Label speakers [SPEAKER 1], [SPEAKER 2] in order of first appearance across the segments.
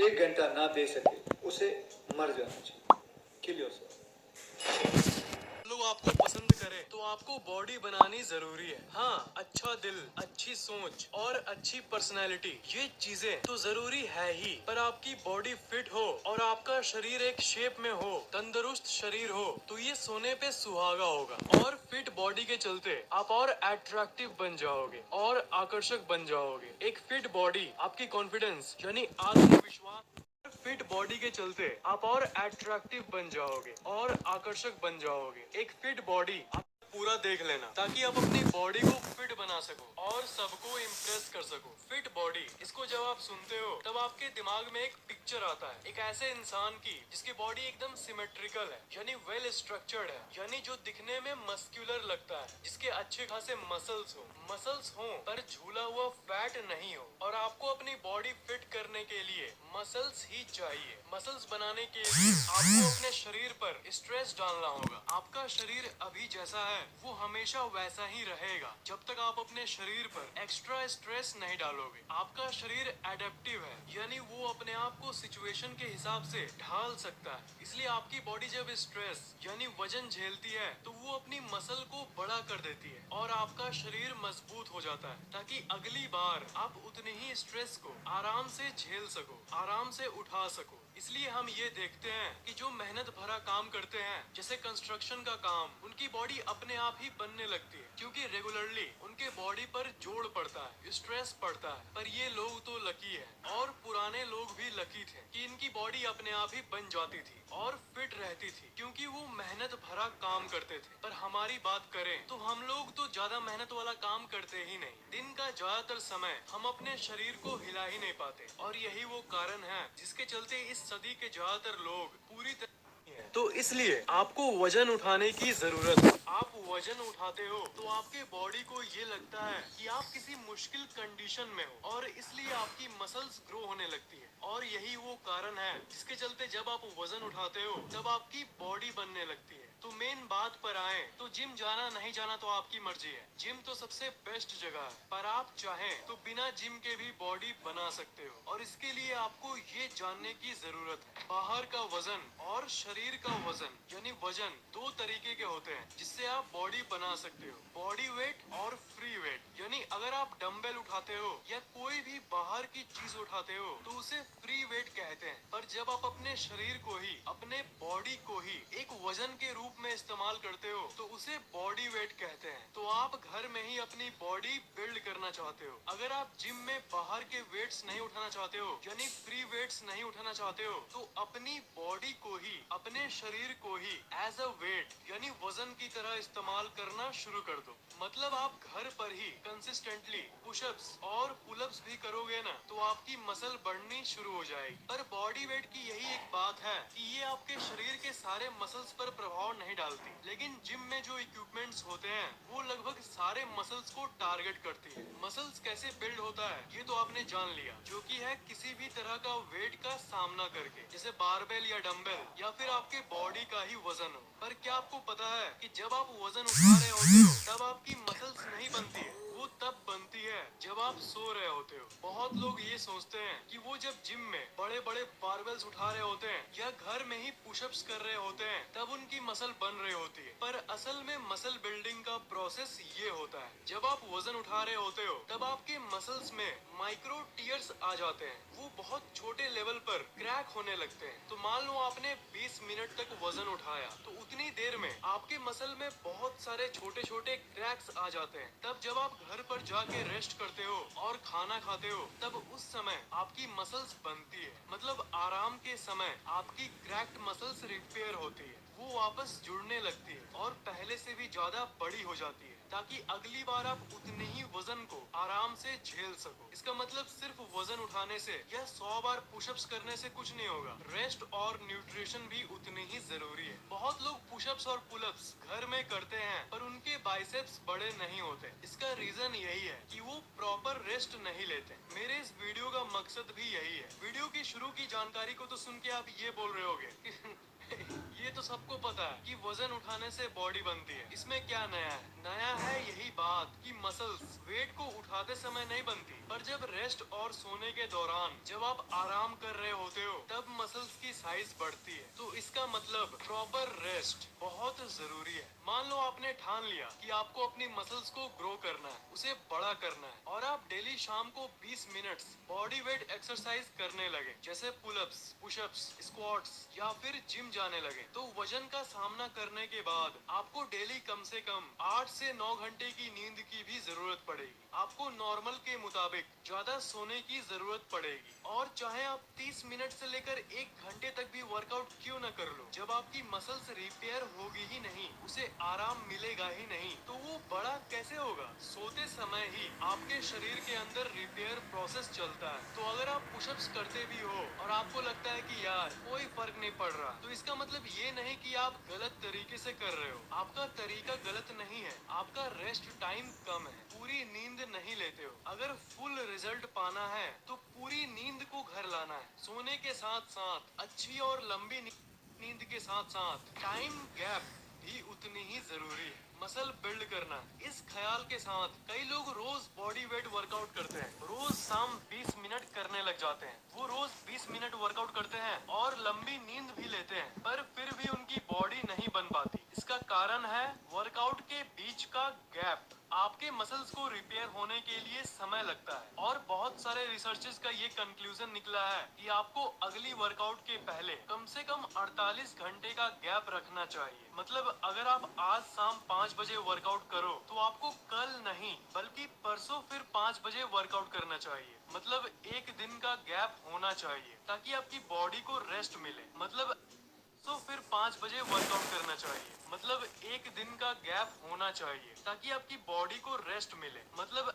[SPEAKER 1] 1 घंटा ना दे सके उसे मर जाना चाहिए। Kill yourself.
[SPEAKER 2] लोग आपको पसंद करें तो आपको बॉडी बनानी जरूरी है। हाँ, अच्छा दिल, अच्छी सोच और अच्छी पर्सनैलिटी, ये चीजें तो जरूरी है ही, पर आपकी बॉडी फिट हो और आपका शरीर एक शेप में हो, तंदुरुस्त शरीर हो, तो ये सोने पे सुहागा होगा। और फिट बॉडी के चलते आप और अट्रैक्टिव बन जाओगे और आकर्षक बन जाओगे। एक फिट बॉडी आपकी कॉन्फिडेंस यानी आत्मविश्वास, फिट बॉडी के चलते आप और अट्रैक्टिव बन जाओगे और आकर्षक बन जाओगे। एक फिट बॉडी आप पूरा देख लेना, ताकि आप अपनी बॉडी को फिट बना सको और सबको इम्प्रेस कर सको। फिट बॉडी, इसको जब आप सुनते हो तब आपके दिमाग में एक पिक्चर आता है, एक ऐसे इंसान की जिसकी बॉडी एकदम सिमेट्रिकल है, यानी वेल स्ट्रक्चर्ड है, यानी जो दिखने में मस्कुलर लगता है, जिसके अच्छे खासे मसल्स हो पर झूला हुआ फैट नहीं हो। और आपको अपनी बॉडी फिट करने के लिए मसल्स ही चाहिए। मसल्स बनाने के लिए आपको अपने शरीर पर स्ट्रेस डालना होगा। आपका शरीर अभी जैसा है वो हमेशा वैसा ही रहेगा जब तक आप अपने शरीर पर एक्स्ट्रा स्ट्रेस नहीं डालोगे। आपका शरीर एडेप्टिव है, यानी वो अपने आप को सिचुएशन के हिसाब से ढाल सकता है। इसलिए आपकी बॉडी जब स्ट्रेस यानी वजन झेलती है तो वो अपनी मसल को बड़ा कर देती है और आपका शरीर मजबूत हो जाता है, ताकि अगली बार आप उतने ही स्ट्रेस को आराम से झेल सको, आराम से उठा सको। इसलिए हम ये देखते हैं कि जो मेहनत भरा काम करते हैं, जैसे कंस्ट्रक्शन का काम, उनकी बॉडी अपने आप ही बनने लगती है, क्योंकि रेगुलरली उनके बॉडी पर जोड़ पड़ता है, स्ट्रेस पड़ता है। पर ये लोग तो लकी है, और पुराने लोग भी लकी थे कि इनकी बॉडी अपने आप ही बन जाती थी और फिट रहती थी, क्योंकि वो मेहनत भरा काम करते थे। पर हमारी बात करें तो हम लोग तो ज्यादा मेहनत वाला काम करते ही नहीं। दिन का ज्यादातर समय हम अपने शरीर को हिला ही नहीं पाते, और यही वो कारण है जिसके चलते इस सदी के ज्यादातर लोग पूरी तरह। तो इसलिए आपको वजन उठाने की जरूरत है। आप वजन उठाते हो तो आपके बॉडी को ये लगता है कि आप किसी मुश्किल कंडीशन में हो, और इसलिए आपकी मसल्स ग्रो होने लगती है। और यही वो कारण है जिसके चलते जब आप वजन उठाते हो तब आपकी बॉडी बनने लगती है। तो मेन बात पर आए तो जिम जाना नहीं जाना तो आपकी मर्जी है। जिम तो सबसे बेस्ट जगह है, पर आप चाहें तो बिना जिम के भी बॉडी बना सकते हो। और इसके लिए आपको ये जानने की जरूरत है, बाहर का वजन और शरीर का वजन यानी वजन दो तरीके के होते हैं जिससे आप बॉडी बना सकते हो। बॉडी वेट और फ्री वेट, यानी अगर आप डंबल उठाते हो या कोई भी बाहर की चीज उठाते हो तो उसे फ्री वेट कहते हैं। पर जब आप अपने शरीर को ही, अपने बॉडी को ही एक वजन के रूप में इस्तेमाल करते हो तो उसे बॉडी वेट कहते हैं। तो आप घर में ही अपनी बॉडी बिल्ड करना चाहते हो, अगर आप जिम में बाहर के वेट्स नहीं उठाना चाहते हो, यानी फ्री वेट्स नहीं उठाना चाहते हो, तो अपनी बॉडी को ही, अपने शरीर को ही एज अ वेट यानी वजन की तरह इस्तेमाल करना शुरू कर दो। मतलब आप घर पर ही कंसिस्टेंटली पुशअप्स और पुलअप्स भी करोगे ना तो आपकी मसल बढ़नी शुरू हो जाएगी। पर बॉडी वेट की यही एक बात है कि ये आपके शरीर के सारे मसल्स पर प्रभाव नहीं डालती, लेकिन जिम में जो इक्विपमेंट्स होते हैं वो लगभग सारे मसल्स को टारगेट करती है। मसल्स कैसे बिल्ड होता है ये तो आपने जान लिया, जो कि है किसी भी तरह का वेट का सामना करके, जैसे बारबेल या डंबल या फिर आपके बॉडी का ही वजन हो। पर क्या आपको पता है कि जब आप वजन उठा रहे होते हो तब आपकी मसल्स नहीं बनती है, वो तब बनती है जब आप सो रहे होते हो। बहुत लोग ये सोचते हैं कि वो जब जिम में बड़े बड़े बारबेल्स उठा रहे होते हैं या घर में ही पुशअप्स कर रहे होते हैं तब उनकी मसल बन रही होती है, पर असल में मसल बिल्डिंग का प्रोसेस ये होता है, जब आप वजन उठा रहे होते हो तब आपके मसल्स में माइक्रो टीयर्स आ जाते हैं, वो बहुत छोटे लेवल पर क्रैक होने लगते हैं। तो मान लो आपने 20 मिनट तक वजन उठाया तो उतनी देर में आपके मसल में बहुत सारे छोटे छोटे क्रैक्स आ जाते हैं। तब जब आप घर पर जाके रेस्ट करते हो और खाना खाते हो तब उस समय आपकी मसल्स बनती है, मतलब आराम के समय आपकी क्रैक्ड मसल्स रिपेयर होती है, वो वापस जुड़ने लगती है और पहले से भी ज्यादा बड़ी हो जाती है, ताकि अगली बार आप उतने ही वजन को आराम से झेल सको। इसका मतलब सिर्फ वजन उठाने से या 100 बार पुशअप्स करने से कुछ नहीं होगा, रेस्ट और न्यूट्रिशन भी उतनी ही जरूरी है। बहुत लोग पुशअप्स और पुलअप्स घर में करते हैं पर उनके बाइसेप्स बड़े नहीं होते। इसका रीजन यही है कि वो प्रॉपर रेस्ट नहीं लेते। मेरे इस वीडियो का मकसद भी यही है। वीडियो की शुरू की जानकारी को तो सुन के आप ये बोल रहे होगे ये तो सबको पता है कि वजन उठाने से बॉडी बनती है, इसमें क्या नया है? नया है यही बात कि मसल्स वेट को उठाते समय नहीं बनती, पर जब रेस्ट और सोने के दौरान जब आप आराम कर रहे होते मसल्स की साइज बढ़ती है तो इसका मतलब प्रॉपर रेस्ट बहुत जरूरी है। मान लो आपने ठान लिया कि आपको अपनी मसल्स को ग्रो करना है, उसे बड़ा करना है, और आप डेली शाम को 20 मिनट्स बॉडी वेट एक्सरसाइज करने लगे, जैसे पुलअप्स, पुशअप्स, स्क्वाट्स या फिर जिम जाने लगे, तो वजन का सामना करने के बाद आपको डेली कम से कम 8 से 9 घंटे की नींद की भी जरूरत पड़ेगी। आपको नॉर्मल के मुताबिक ज्यादा सोने की जरूरत पड़ेगी, और चाहे आप 30 मिनट से लेकर 1 घंटे तक भी वर्कआउट क्यों न कर लो, जब आपकी मसल्स रिपेयर होगी ही नहीं, उसे आराम मिलेगा ही नहीं, तो वो बड़ा कैसे होगा? सोते समय ही आपके शरीर के अंदर रिपेयर प्रोसेस चलता है। तो अगर आप पुशअप्स करते भी हो और आपको लगता है कि यार कोई फर्क नहीं पड़ रहा, तो इसका मतलब ये नहीं कि आप गलत तरीके से कर रहे हो। आपका तरीका गलत नहीं है, आपका रेस्ट टाइम कम है, पूरी नींद नहीं लेते हो। अगर फुल रिजल्ट पाना है तो पूरी नींद को घर लाना है। सोने के साथ साथ अच्छी और लंबी नींद के साथ साथ टाइम गैप भी उतनी ही जरूरी है। मसल बिल्ड करना, इस ख्याल के साथ कई लोग रोज बॉडी वेट वर्कआउट करते हैं, रोज शाम 20 मिनट करने लग जाते हैं। वो रोज 20 मिनट वर्कआउट करते हैं और लंबी नींद भी लेते हैं, पर फिर भी उनकी बॉडी नहीं बन पाती। इसका कारण है वर्कआउट के बीच का गैप। आपके मसल्स को रिपेयर होने के लिए समय लगता है, और बहुत सारे रिसर्चेस का ये कंक्लूजन निकला है कि आपको अगली वर्कआउट के पहले कम से कम 48 घंटे का गैप रखना चाहिए। मतलब अगर आप आज शाम 5 बजे वर्कआउट करो, तो आपको कल नहीं बल्कि परसों फिर 5 बजे वर्कआउट करना चाहिए। मतलब एक दिन का गैप होना चाहिए ताकि आपकी बॉडी को रेस्ट मिले। मतलब तो फिर 5 बजे वर्कआउट करना चाहिए। मतलब एक दिन का गैप होना चाहिए ताकि आपकी बॉडी को रेस्ट मिले। मतलब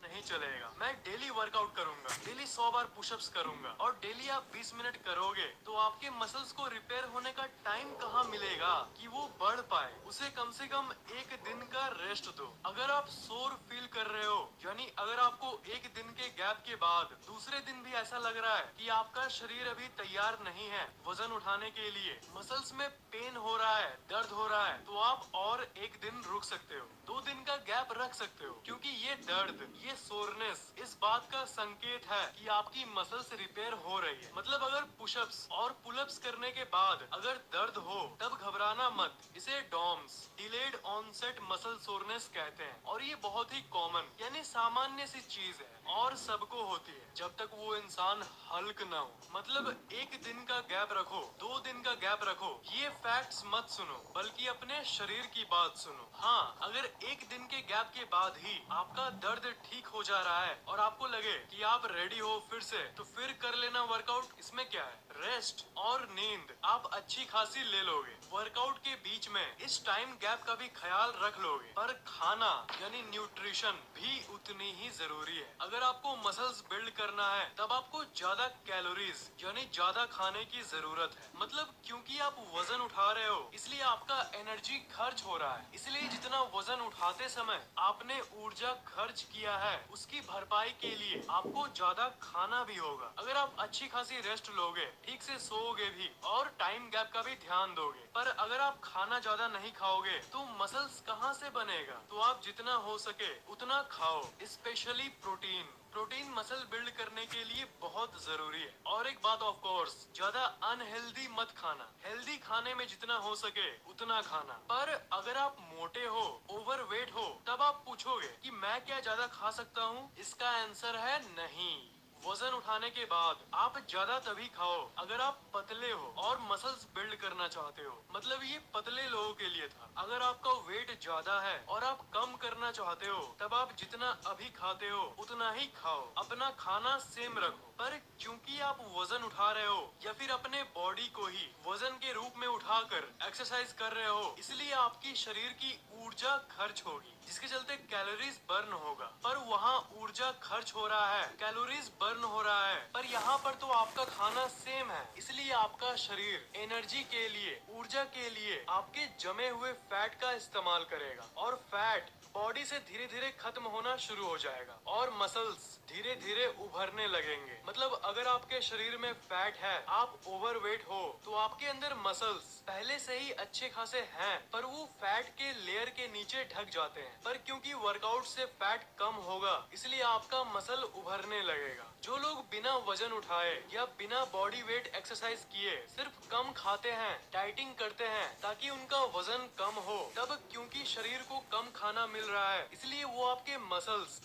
[SPEAKER 2] नहीं चलेगा। मैं डेली वर्कआउट करूंगा, डेली 100 बार पुशअप्स करूंगा, और डेली आप 20 मिनट करोगे, तो आपके मसल्स को रिपेयर होने का टाइम कहाँ मिलेगा कि वो बढ़ पाए? उसे कम से कम एक दिन का रेस्ट दो। अगर आप सोर फील कर रहे हो, यानी अगर आपको एक दिन के गैप के बाद दूसरे दिन भी ऐसा लग रहा है कि आपका शरीर अभी तैयार नहीं है वजन उठाने के लिए, मसल्स में पेन हो रहा है, दर्द हो रहा है, तो आप और एक दिन रुक सकते हो, 2 दिन का गैप रख सकते हो, क्योंकि ये दर्द, ये सोरनेस इस बात का संकेत है कि आपकी मसल्स रिपेयर हो रही है। मतलब अगर पुशअप्स और पुलअप्स करने के बाद अगर दर्द हो, तब घबराना मत। इसे DOMS, delayed onset muscle soreness कहते हैं, और ये बहुत ही कॉमन यानी सामान्य सी चीज है, और सबको होती है जब तक वो इंसान हल्क ना हो। मतलब एक दिन का गैप रखो, 2 दिन का गैप रखो, ये फैक्ट्स मत सुनो, बल्कि अपने शरीर की बात सुनो। हाँ, अगर एक दिन के गैप के बाद ही आपका दर्द ठीक हो जा रहा है और आपको लगे कि आप रेडी हो फिर से, तो फिर कर लेना वर्कआउट। इसमें क्या है, रेस्ट और नींद आप अच्छी खासी ले लोगे। वर्कआउट के बीच में इस टाइम गैप का भी ख्याल रख लोगे, पर खाना यानी न्यूट्रिशन भी उतनी ही जरूरी है। अगर आपको मसल्स बिल्ड करना है, तब आपको ज्यादा कैलोरीज यानी ज्यादा खाने की जरूरत है। मतलब क्योंकि आप वजन उठा रहे हो, इसलिए आपका एनर्जी खर्च हो रहा है। इसलिए जितना वजन उठाते समय आपने ऊर्जा खर्च किया है, उसकी भरपाई के लिए आपको ज्यादा खाना भी होगा। अगर आप अच्छी खासी रेस्ट लोगे, ठीक से सोओगे भी, और टाइम गैप का भी ध्यान दोगे, पर अगर आप खाना ज्यादा नहीं खाओगे, तो मसल्स कहाँ से बनेगा? तो आप जितना हो सके उतना खाओ, specially protein. Protein muscle build करने के लिए बहुत जरूरी है। और एक बात ऑफ कोर्स, ज्यादा अनहेल्दी मत खाना, हेल्दी खाने में जितना हो सके उतना खाना। पर अगर आप मोटे हो, ओवरवेट हो, तब आप पूछोगे कि मैं क्या ज्यादा खा सकता हूँ? इसका आंसर है नहीं। वजन उठाने के बाद आप ज्यादा तभी खाओ अगर आप पतले हो और मसल्स बिल्ड करना चाहते हो। मतलब ये पतले लोगों के लिए था। अगर आपका वेट ज्यादा है और आप कम करना चाहते हो, तब आप जितना अभी खाते हो उतना ही खाओ, अपना खाना सेम रखो। पर क्योंकि आप वजन उठा रहे हो या फिर अपने बॉडी को ही वजन के रूप में उठाकर एक्सरसाइज कर रहे हो, इसलिए आपकी शरीर की ऊर्जा खर्च होगी, जिसके चलते कैलोरीज बर्न होगा। पर वहाँ ऊर्जा खर्च हो रहा है, कैलोरीज बर्न हो रहा है, पर यहाँ पर तो आपका खाना सेम है। इसलिए आपका शरीर एनर्जी के लिए, ऊर्जा के लिए आपके जमे हुए फैट का इस्तेमाल करेगा, और फैट बॉडी से धीरे धीरे खत्म होना शुरू हो जाएगा, और मसल्स धीरे धीरे उभरने लगेंगे। मतलब अगर आपके शरीर में फैट है, आप ओवरवेट हो, तो आपके अंदर मसल्स पहले से ही अच्छे खासे हैं, पर वो फैट के लेयर के नीचे ढक जाते हैं। पर क्योंकि वर्कआउट से फैट कम होगा, इसलिए आपका मसल उभरने लगेगा। जो लोग बिना वजन उठाए या बिना बॉडी वेट एक्सरसाइज किए सिर्फ कम खाते हैं, डाइटिंग करते हैं ताकि उनका वजन कम हो, तब क्योंकि शरीर को कम खाना मिल रहा है इसलिए वो आपके मसल्स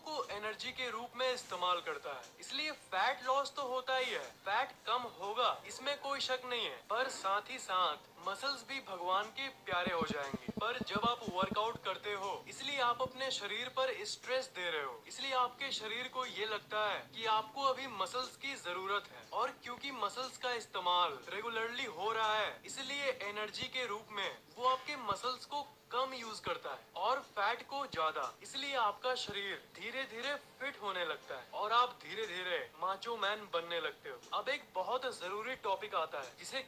[SPEAKER 2] को एनर्जी के रूप में इस्तेमाल करता है। इसलिए फैट लॉस तो होता ही है, फैट कम होगा इसमें कोई शक नहीं है, पर साथ ही साथ मसल्स भी भगवान के प्यारे हो जाएंगे। पर जब आप वर्कआउट करते हो इसलिए आप अपने शरीर पर स्ट्रेस दे रहे हो, इसलिए आपके शरीर को ये लगता है कि आपको अभी मसल्स की जरूरत है, और क्योंकि मसल्स का इस्तेमाल रेगुलरली हो रहा है इसलिए एनर्जी के रूप में वो आपके मसल्स को कम यूज करता है और फैट को ज्यादा, इसलिए आपका शरीर धीरे धीरे फिट होने लगता है और आप धीरे धीरे माचो मैन बनने लगते हो। अब एक बहुत जरूरी टॉपिक आता है जिसे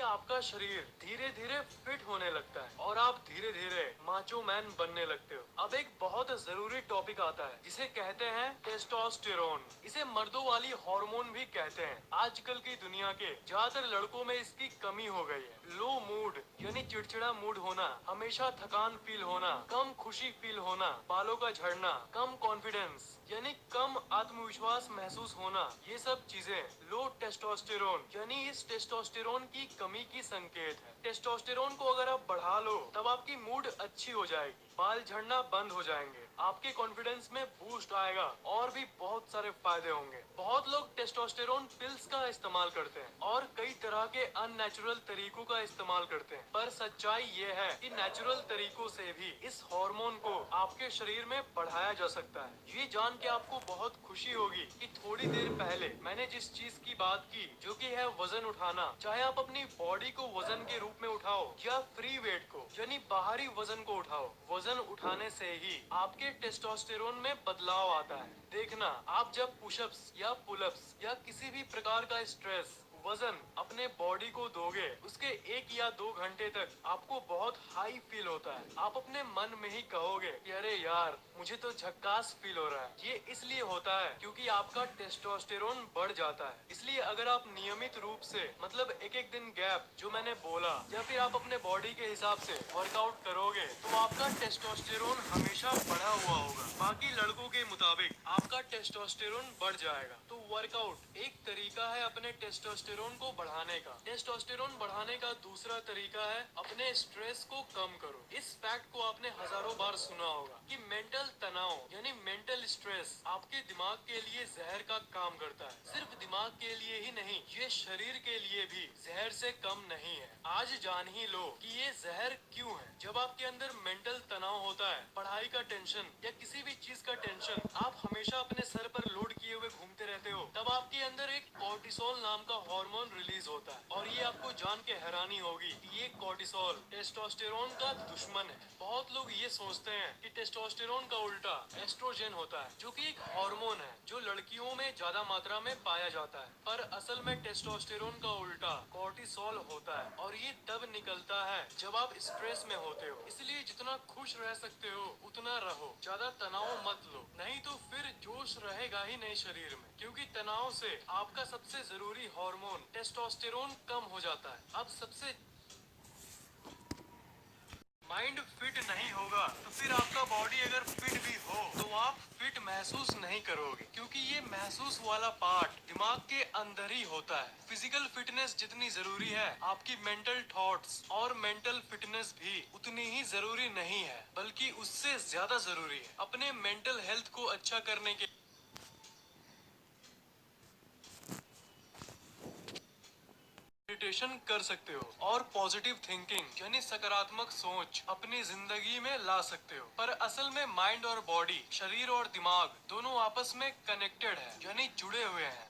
[SPEAKER 2] आपका शरीर धीरे धीरे फिट होने लगता है और आप धीरे धीरे माचो मैन बनने लगते हो। अब एक बहुत जरूरी टॉपिक आता है जिसे कहते हैं टेस्टोस्टेरोन। इसे मर्दों वाली हार्मोन भी कहते हैं। आजकल की दुनिया के ज्यादातर लड़कों में इसकी कमी हो गई है। लो मूड यानी चिड़चिड़ा मूड होना, हमेशा थकान फील होना, कम खुशी फील होना, बालों का झड़ना, कम कॉन्फिडेंस यानी कम आत्मविश्वास महसूस होना, ये सब चीजें लो टेस्टोस्टेरोन यानी इस टेस्टोस्टेरोन की कमी की संकेत है। टेस्टोस्टेरोन को अगर आप बढ़ा लो तब आपकी मूड अच्छी हो जाएगी, बाल झड़ना बंद हो जाएंगे, आपके कॉन्फिडेंस में बूस्ट आएगा और भी बहुत सारे फायदे होंगे। बहुत लोग टेस्टोस्टेरोन पिल्स का इस्तेमाल करते हैं और कई तरह के अननेचुरल तरीकों का इस्तेमाल करते हैं, पर सच्चाई ये है कि नेचुरल तरीकों से भी इस हार्मोन को आपके शरीर में बढ़ाया जा सकता है। ये जान के आपको बहुत खुशी होगी कि थोड़ी देर पहले मैंने जिस चीज की बात की जो कि है वजन उठाना, चाहे आप अपनी बॉडी को वजन के रूप में उठाओ या फ्री वेट को यानी बाहरी वजन को उठाओ, वजन उठाने से ही आपके टेस्टोस्टेरोन में बदलाव आता है। देखना, आप जब पुशअप्स या पुलअप्स या किसी भी प्रकार का स्ट्रेस वजन अपने बॉडी को दोगे, उसके 1 या 2 घंटे तक आपको बहुत हाई फील होता है। आप अपने मन में ही कहोगे कि अरे यार मुझे तो झक्कास फील हो रहा है। ये इसलिए होता है क्योंकि आपका टेस्टोस्टेरोन बढ़ जाता है। इसलिए अगर आप नियमित रूप से मतलब एक दिन गैप जो मैंने बोला या फिर आप अपने बॉडी के हिसाब से वर्कआउट करोगे तो आपका टेस्टोस्टेरोन हमेशा बढ़ा हुआ होगा। बाकी लड़कों के मुताबिक आपका टेस्टोस्टेरोन बढ़ जाएगा। तो वर्कआउट एक तरीका है अपने टेस्टोस्टेरोन को बढ़ाने का। टेस्टोस्टेरोन बढ़ाने का दूसरा तरीका है अपने स्ट्रेस को कम करो। इस फैक्ट को आपने हजारों बार सुना होगा कि मेंटल तनाव यानी मेंटल स्ट्रेस आपके दिमाग के लिए जहर का काम करता है। सिर्फ दिमाग के लिए ही नहीं, ये शरीर के लिए भी जहर से कम नहीं है। आज जान ही लो कि ये जहर क्यों है। जब आपके अंदर मेंटल तनाव होता है, पढ़ाई का टेंशन या किसी भी चीज का टेंशन, आप हमेशा अपने सर पर लोड किए हुए घूमते रहते हो, तब आपके अंदर एक कोर्टिसोल नाम का हार्मोन रिलीज होता है। और ये आपको जान के हैरानी होगी कि ये कोर्टिसोल टेस्टोस्टेरोन का दुश्मन है। बहुत लोग ये सोचते हैं कि टेस्टोस्टेरोन का उल्टा एस्ट्रोजन होता है, जो कि एक हार्मोन है जो लड़कियों में ज्यादा मात्रा में पाया जाता है, पर असल में टेस्टोस्टेरोन का उल्टा कोर्टिसोल होता है। और ये तब निकलता है जब आप स्ट्रेस में होते हो। इसलिए जितना खुश रह सकते हो उतना रहो, ज्यादा तनाव मत लो, नहीं तो फिर जोश रहेगा ही नहीं शरीर में, क्योंकि तनाव से आपका सबसे जरूरी हार्मोन टेस्टोस्टेरोन कम हो जाता है। अब सबसे माइंड फिट नहीं होगा तो फिर आपका बॉडी अगर फिट भी हो तो आप फिट महसूस नहीं करोगे, क्योंकि ये महसूस वाला पार्ट दिमाग के अंदर ही होता है। फिजिकल फिटनेस जितनी जरूरी है, आपकी मेंटल थॉट्स और मेंटल फिटनेस भी उतनी ही जरूरी नहीं है, बल्कि उससे ज्यादा जरूरी है। अपने मेंटल हेल्थ को अच्छा करने के मेडिटेशन कर सकते हो और पॉजिटिव थिंकिंग यानी सकारात्मक सोच अपनी जिंदगी में ला सकते हो। पर असल में माइंड और बॉडी, शरीर और दिमाग दोनों आपस में कनेक्टेड है यानी जुड़े हुए हैं।